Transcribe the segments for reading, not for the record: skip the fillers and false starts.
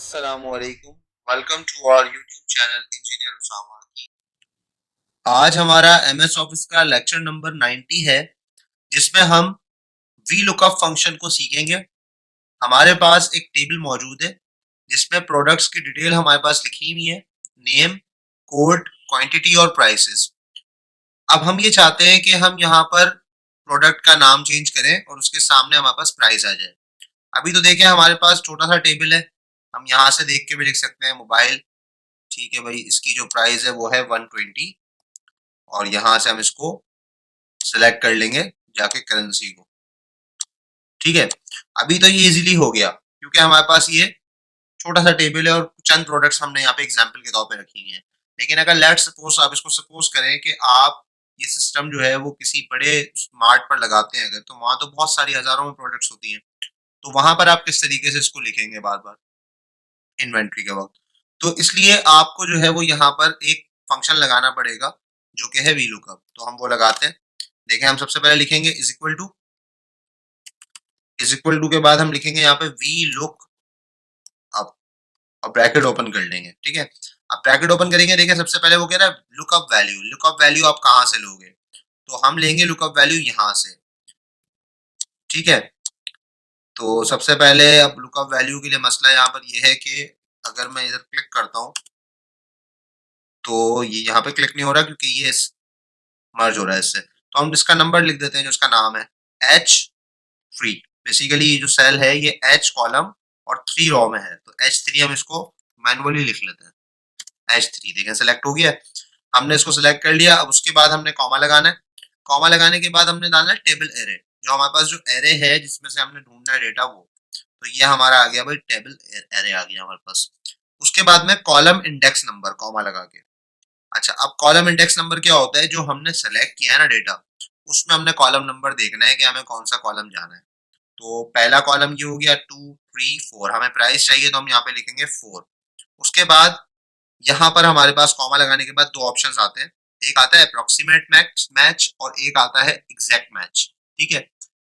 अस्सलामुअलैकुम। Welcome to our YouTube channel engineer Usama की। आज हमारा एमएस ऑफिस का लेक्चर नंबर 90 है, जिसमें हम वी लुकअप फंक्शन को सीखेंगे। हमारे पास एक टेबल मौजूद है जिसमें प्रोडक्ट्स की डिटेल हमारे पास लिखी हुई है, नेम, कोड, क्वांटिटी और प्राइसेस। अब हम ये चाहते हैं कि हम यहाँ पर प्रोडक्ट का नाम चेंज करें और उसके सामने हमारे पास प्राइस आ जाए। अभी तो देखें हमारे पास छोटा सा टेबल है, हम यहाँ से देख के भी लिख सकते हैं मोबाइल। ठीक है भाई, इसकी जो प्राइस है वो है 120 और यहाँ से हम इसको सिलेक्ट कर लेंगे जाके करेंसी को। ठीक है, अभी तो ये इजीली हो गया क्योंकि हमारे पास ये छोटा सा टेबल है और चंद प्रोडक्ट्स हमने यहाँ पे एग्जांपल के तौर पे रखी हैं। लेकिन अगर लेट सपोज आप इसको सपोज करें कि आप ये सिस्टम जो है वो किसी बड़े स्मार्ट पर लगाते हैं अगर, तो वहां तो बहुत सारी हजारों में प्रोडक्ट्स होती हैं, तो वहां पर आप किस तरीके से इसको लिखेंगे बार बार इन्वेंट्री के वक्त। तो इसलिए आपको जो है वो यहाँ पर एक फंक्शन लगाना पड़ेगा जो कि है वी लुकअप। तो हम वो लगाते हैं। देखें, हम सबसे पहले लिखेंगे इज इक्वल टू के बाद हम लिखेंगे यहाँ पे वी लुक अप और ब्रैकेट ओपन कर लेंगे। ठीक है, अब ब्रैकेट ओपन करेंगे, देखिए सबसे पहले वो कह रहा है लुकअप वैल्यू। लुकअप वैल्यू आप कहाँ से लोगे, तो हम लेंगे लुकअप वैल्यू यहाँ से। ठीक है, तो सबसे पहले अब लुकअप वैल्यू के लिए मसला यहाँ पर ये है कि अगर मैं इधर क्लिक करता हूँ तो ये यहाँ पे क्लिक नहीं हो रहा क्योंकि ये मर्ज हो रहा है इससे। तो हम इसका नंबर लिख देते हैं जो इसका नाम है एच फ्री। बेसिकली ये जो सेल है ये एच कॉलम और 3 रो में है, तो एच 3 हम इसको मैनुअली लिख लेते हैं। एच 3 देखें सिलेक्ट हो गया। हमने इसको सिलेक्ट कर लिया। अब उसके बाद हमने कॉमा लगाना है। कॉमा लगाने के बाद हमने डालना है टेबल एरे। जो हमारे पास जो एरे है जिसमें से हमने ढूंढना है डेटा वो, तो ये हमारा आ गया भाई टेबल एरे आ गया हमारे पास। उसके बाद में कॉलम इंडेक्स नंबर कॉमा लगा के। अच्छा, अब कॉलम इंडेक्स नंबर क्या होता है, जो हमने सेलेक्ट किया है ना डेटा, उसमें हमने कॉलम नंबर देखना है कि हमें कौन सा कॉलम जाना है। तो पहला कॉलम ये हो गया 2 3 4। हमें प्राइस चाहिए तो हम यहाँ पे लिखेंगे 4। उसके बाद यहाँ पर हमारे पास कॉमा लगाने के बाद दो ऑप्शंस आते हैं। एक आता है अप्रोक्सीमेट मैच मैच और एक आता है एग्जैक्ट मैच। ठीक है,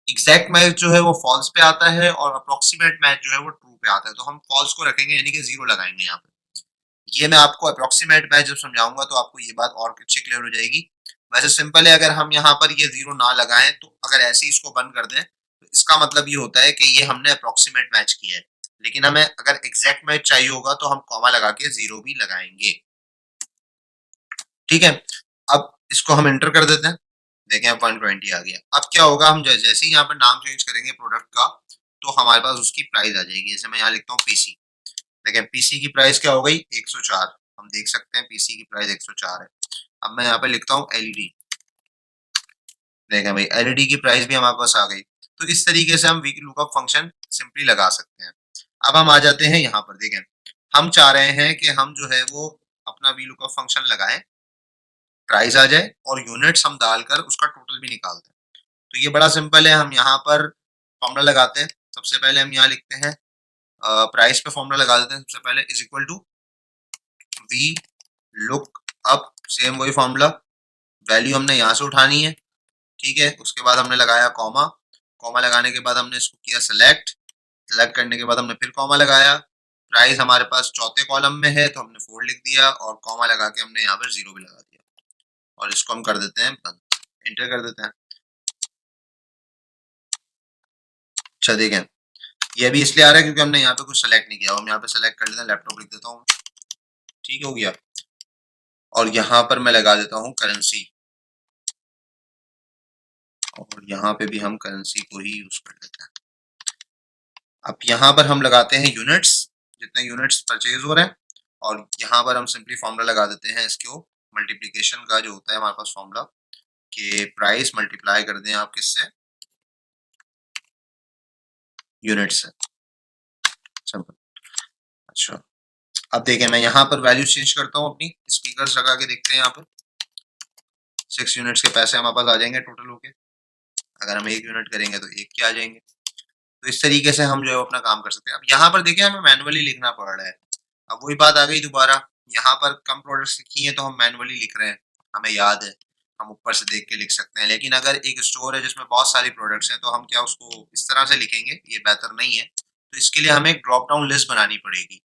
एग्जैक्ट मैच जो है वो फॉल्स पे आता है और अप्रोक्सीमेट मैच जो है वो ट्रू पे आता है। तो हम फॉल्स को रखेंगे यानी कि जीरो लगाएंगे यहाँ पे। ये मैं आपको अप्रोक्सीमेट मैच जब समझाऊंगा तो आपको ये बात और अच्छी क्लियर हो जाएगी। वैसे सिंपल है, अगर हम यहाँ पर ये जीरो ना लगाएं तो अगर ऐसे ही इसको बंद कर दें तो इसका मतलब ये होता है कि ये हमने अप्रोक्सीमेट मैच किया है। लेकिन हमें अगर एग्जैक्ट मैच चाहिए होगा तो हम कॉमा लगा के जीरो भी लगाएंगे। ठीक है, अब इसको हम एंटर कर देते हैं। देखें 120 आ गया। अब क्या होगा, हम जैसे ही यहाँ पर नाम चेंज करेंगे प्रोडक्ट का तो हमारे पास उसकी प्राइस आ जाएगी। जैसे मैं यहाँ लिखता हूँ पीसी। देखें पीसी की प्राइस क्या हो गई 104। हम देख सकते हैं पीसी की प्राइस 104 है। अब मैं यहाँ पे लिखता हूँ एलईडी। देखें भाई एलईडी की प्राइस भी हमारे पास आ गई। तो इस तरीके से हम वी लुकअप फंक्शन सिंपली लगा सकते हैं। अब हम आ जाते हैं यहाँ पर। देखें हम चाह रहे हैं कि हम जो है वो अपना वी लुकअप फंक्शन लगाएं, प्राइस आ जाए और यूनिट्स हम डालकर उसका टोटल भी निकालते हैं। तो ये बड़ा सिंपल है। हम यहाँ पर फॉर्मूला लगाते हैं। सबसे पहले हम यहाँ लिखते हैं प्राइस पे फॉर्मूला लगा देते हैं। सबसे पहले is equal to we look up, same वही फॉर्मूला, वैल्यू हमने यहाँ से उठानी है। ठीक है, उसके बाद हमने लगाया कॉमा। कॉमा लगाने के बाद हमने इसको किया सेलेक्ट। सेलेक्ट करने के बाद हमने फिर कॉमा लगाया। प्राइस हमारे पास चौथे कॉलम में है तो हमने 4 लिख दिया और कॉमा लगा के हमने यहाँ पर जीरो भी लगा दिया और इसको हम कर देते हैं बंद। एंटर कर देते हैं। अच्छा देखें, ये भी इसलिए आ रहा है क्योंकि हमने यहाँ पे कुछ सेलेक्ट नहीं किया। हम यहाँ पे सेलेक्ट कर लेते हैं, लैपटॉप लिख देता हूँ। ठीक हो गया, और यहाँ पर मैं लगा देता हूँ करेंसी और यहाँ पे भी हम करेंसी को ही यूज कर लेते हैं। अब यहाँ पर हम लगाते हैं यूनिट्स, जितने यूनिट्स परचेज हो रहे हैं, और यहाँ पर हम सिंपली फॉर्मूला लगा देते हैं इसको मल्टीप्लिकेशन का जो होता है हमारे पास फॉर्मूला, कि प्राइस मल्टीप्लाई कर दें आप किससे, यूनिट से। सिंपल। अच्छा, अब देखें मैं यहाँ पर वैल्यू चेंज करता हूँ अपनी, स्पीकर्स लगा के देखते हैं। यहाँ पर 6 यूनिट्स के पैसे हमारे पास आ जाएंगे टोटल होके। अगर हम 1 यूनिट करेंगे तो 1 के आ जाएंगे। तो इस तरीके से हम जो है अपना काम कर सकते हैं। अब यहाँ पर देखिए हमें मैनुअली लिखना पड़ रहा है। अब वही बात आ गई दोबारा, यहाँ पर कम प्रोडक्ट्स लिखी हैं तो हम मैनुअली लिख रहे हैं, हमें याद है, हम ऊपर से देख के लिख सकते हैं। लेकिन अगर एक स्टोर है जिसमें बहुत सारी प्रोडक्ट्स हैं तो हम क्या उसको इस तरह से लिखेंगे, ये बेहतर नहीं है। तो इसके लिए हमें एक ड्रॉप डाउन लिस्ट बनानी पड़ेगी।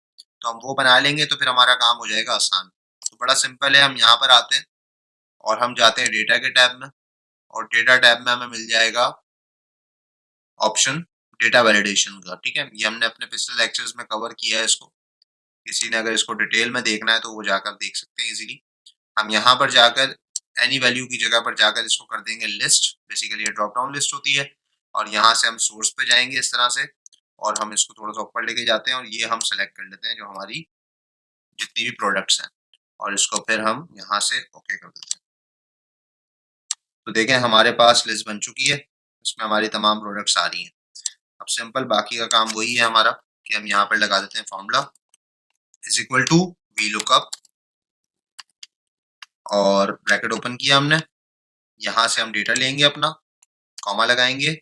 तो हम वो बना लेंगे तो फिर हमारा काम हो जाएगा आसान। तो बड़ा सिंपल है, हम यहाँ पर आते हैं और हम जाते हैं डेटा के टैब में, और डेटा टैब में हमें मिल जाएगा ऑप्शन डेटा वैलिडेशन का। ठीक है, ये हमने अपने पिछले लेक्चर्स में कवर किया है इसको। किसी ने अगर इसको डिटेल में देखना है तो वो जाकर देख सकते हैं इजीली। हम यहाँ पर जाकर एनी वैल्यू की जगह पर जाकर इसको कर देंगे लिस्ट। बेसिकली ये ड्रॉप डाउन लिस्ट होती है, और यहाँ से हम सोर्स पे जाएंगे इस तरह से, और हम इसको थोड़ा सा ऊपर लेके जाते हैं और ये हम सेलेक्ट कर लेते हैं जो हमारी जितनी भी प्रोडक्ट्स हैं, और इसको फिर हम यहाँ से ओके कर देते हैं। तो देखें हमारे पास लिस्ट बन चुकी है, इसमें हमारी तमाम प्रोडक्ट्स आ रही हैं। अब सिंपल बाकी का काम वही है हमारा कि हम यहाँ पर लगा देते हैं formula is equal to VLOOKUP, और ब्रैकेट ओपन किया हमने। यहाँ से हम डेटा लेंगे अपना, कॉमा लगाएंगे,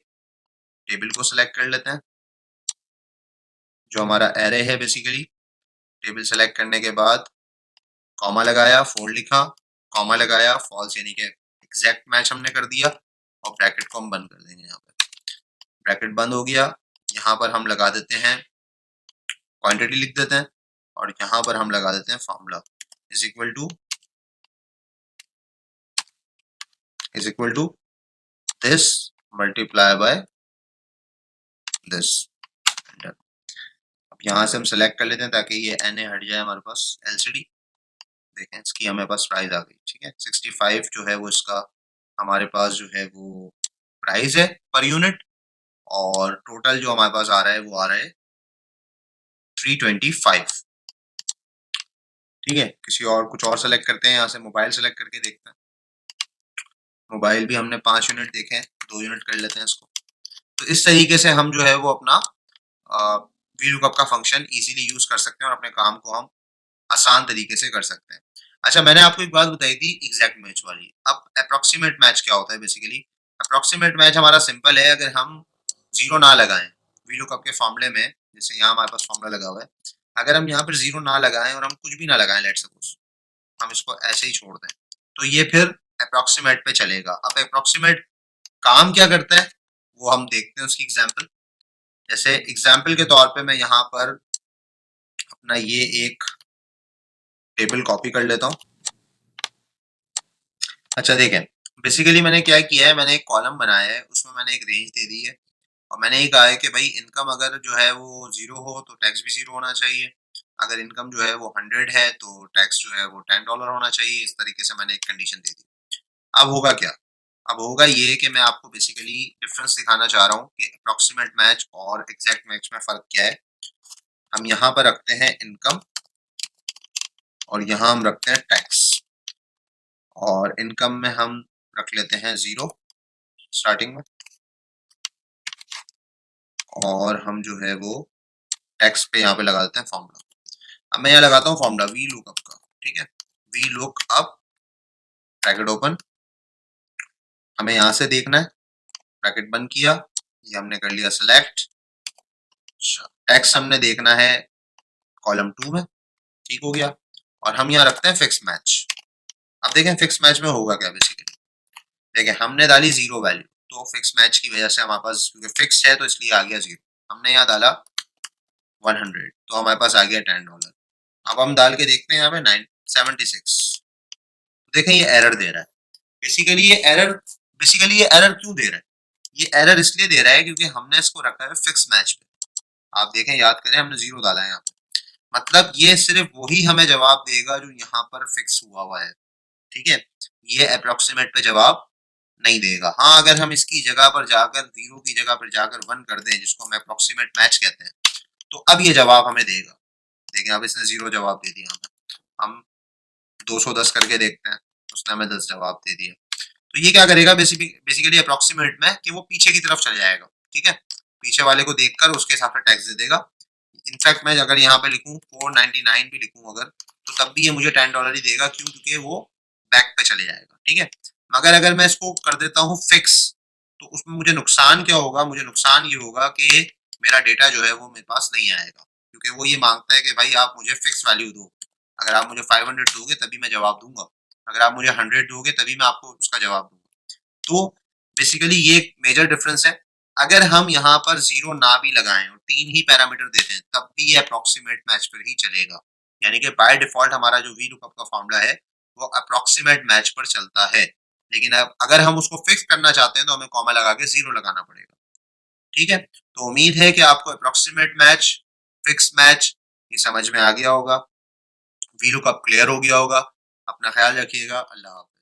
टेबल को सिलेक्ट कर लेते हैं जो हमारा एरे है। बेसिकली टेबल सेलेक्ट करने के बाद कॉमा लगाया, फोल्ड लिखा, कॉमा लगाया, फॉल्स यानी कि एग्जैक्ट मैच हमने कर दिया, और ब्रैकेट को हम बंद कर देंगे। यहाँ पर ब्रैकेट बंद हो गया। यहाँ पर हम लगा देते हैं क्वांटिटी लिख देते हैं, और यहाँ पर हम लगा देते हैं formula is equal to this multiply by this. अब यहाँ से हम सेलेक्ट कर लेते हैं ताकि ये एन ए हट जाए हमारे पास। एलसीडी देखें इसकी हमारे पास प्राइस आ गई। ठीक है, 65 जो है वो इसका हमारे पास जो है वो प्राइस है पर यूनिट, और टोटल जो हमारे पास आ रहा है वो आ रहा है 325। ठीक है, किसी और कुछ और सेलेक्ट करते हैं, यहाँ से मोबाइल सेलेक्ट करके देखते हैं। मोबाइल भी हमने 5 यूनिट देखे हैं, 2 यूनिट कर लेते हैं इसको। तो इस तरीके से हम जो है वो अपना वी लुकअप का फंक्शन इजीली यूज कर सकते हैं और अपने काम को हम आसान तरीके से कर सकते हैं। अच्छा, मैंने आपको एक बात बताई थी एग्जैक्ट मैच वाली। अब अप्रोक्सीमेट मैच क्या होता है? बेसिकली अप्रोक्सीमेट मैच हमारा सिंपल है, अगर हम जीरो ना लगाएं वी लुकअप के फॉर्मूले में, जैसे यहाँ हमारे पास फॉर्मूला लगा हुआ है, अगर हम यहाँ पर जीरो ना लगाएं और हम कुछ भी ना लगाएं, लेट सपोज हम इसको ऐसे ही छोड़ दें, तो ये फिर अप्रोक्सीमेट पे चलेगा। अब अप्रोक्सीमेट काम क्या करता है वो हम देखते हैं उसकी एग्जाम्पल। जैसे एग्जाम्पल के तौर पे मैं यहाँ पर अपना ये एक टेबल कॉपी कर लेता हूँ। अच्छा देखें, बेसिकली मैंने क्या किया है, मैंने एक कॉलम बनाया है, उसमें मैंने एक रेंज दे दी है, और मैंने ये कहा है कि भाई इनकम अगर जो है वो 0 हो तो टैक्स भी 0 होना चाहिए, अगर इनकम जो है वो 100 है तो टैक्स जो है वो $10 होना चाहिए। इस तरीके से मैंने एक कंडीशन दे दी। अब होगा क्या? अब होगा ये कि मैं आपको बेसिकली डिफरेंस दिखाना चाह रहा हूँ कि अप्रोक्सीमेट मैच और एग्जैक्ट मैच में फ़र्क क्या है। हम यहाँ पर रखते हैं इनकम, और यहाँ हम रखते हैं टैक्स, और इनकम में हम रख लेते हैं 0 स्टार्टिंग में, और हम जो है वो टैक्स पे यहाँ पे लगा देते हैं फॉर्मूला। अब मैं यहाँ लगाता हूँ फॉर्मूला वी लुकअप का। ठीक है, we look up, bracket open, हमें यहाँ से देखना है, ब्रैकेट बंद किया, ये हमने कर लिया सिलेक्ट। टैक्स हमने देखना है कॉलम 2 में, ठीक हो गया, और हम यहाँ रखते हैं फिक्स मैच। अब देखें फिक्स मैच में होगा क्या। बेसिकली देखें हमने डाली 0 वैल्यू, तो फिक्स मैच की वजह से हमारे पास क्योंकि फिक्स है तो इसलिए आ गया 0। हमने यहाँ डाला 100 तो हमारे पास आ गया $10। अब हम डाल के देखते हैं यहाँ पे 976, देखें ये एरर दे रहा है। बेसिकली ये एरर क्यों दे रहा है? ये एरर इसलिए दे रहा है क्योंकि हमने इसको रखा है फिक्स मैच पे। आप देखें, याद करें, हमने 0 डाला है यहाँ पे, मतलब ये सिर्फ वही हमें जवाब देगा जो यहाँ पर फिक्स हुआ है। ठीक है, ये अप्रोक्सीमेट पे जवाब नहीं देगा। हाँ, अगर हम इसकी जगह पर जाकर 0 की जगह पर जाकर 1 कर दें, जिसको हम अप्रोक्सीमेट मैच कहते हैं, तो अब ये जवाब हमें देगा। देखें अब इसने 0 जवाब दे दिया हमें। हम 210 करके देखते हैं, उसने हमें 10 जवाब दे दिया। तो ये क्या करेगा बेसिकली अप्रोक्सीमेट में कि वो पीछे की तरफ चले जाएगा। ठीक है, पीछे वाले को देखकर उसके हिसाब से टैक्स दे देगा। इनफैक्ट मैं अगर यहाँ पे लिखूँ 499 भी लिखूँ अगर, तो तब भी ये मुझे $10 ही देगा। क्यों? क्योंकि वो बैक पे चले जाएगा। ठीक है, मगर अगर मैं इसको कर देता हूँ फिक्स, तो उसमें मुझे नुकसान क्या होगा? मुझे नुकसान ये होगा कि मेरा डेटा जो है वो मेरे पास नहीं आएगा, क्योंकि वो ये मांगता है कि भाई आप मुझे फिक्स वैल्यू दो। अगर आप मुझे 500 दोगे तभी मैं जवाब दूंगा, अगर आप मुझे 100 दोगे तभी मैं आपको उसका जवाब दूंगा। तो बेसिकली ये एक मेजर डिफरेंस है अगर हम यहाँ पर 0 ना भी लगाएँ और 3 ही पैरामीटर देते हैं, तब भी ये अप्रॉक्सिमेट मैच पर ही चलेगा। यानी कि बाय डिफ़ॉल्ट हमारा जो वीलुकअप का फ़ॉर्मूला है, वो अप्रॉक्सिमेट मैच पर चलता है। लेकिन अब अगर हम उसको फिक्स करना चाहते हैं, तो हमें कॉमा लगा के 0 लगाना पड़ेगा। ठीक है? तो उम्मीद है कि आपको अप्रॉक्सिमेट मैच, फिक्स मैच ये समझ में आ गया होगा। वीलुकअप क्लियर हो गया होगा। अपना ख़्याल रखिएगा। अल्लाह हाफ़िज़।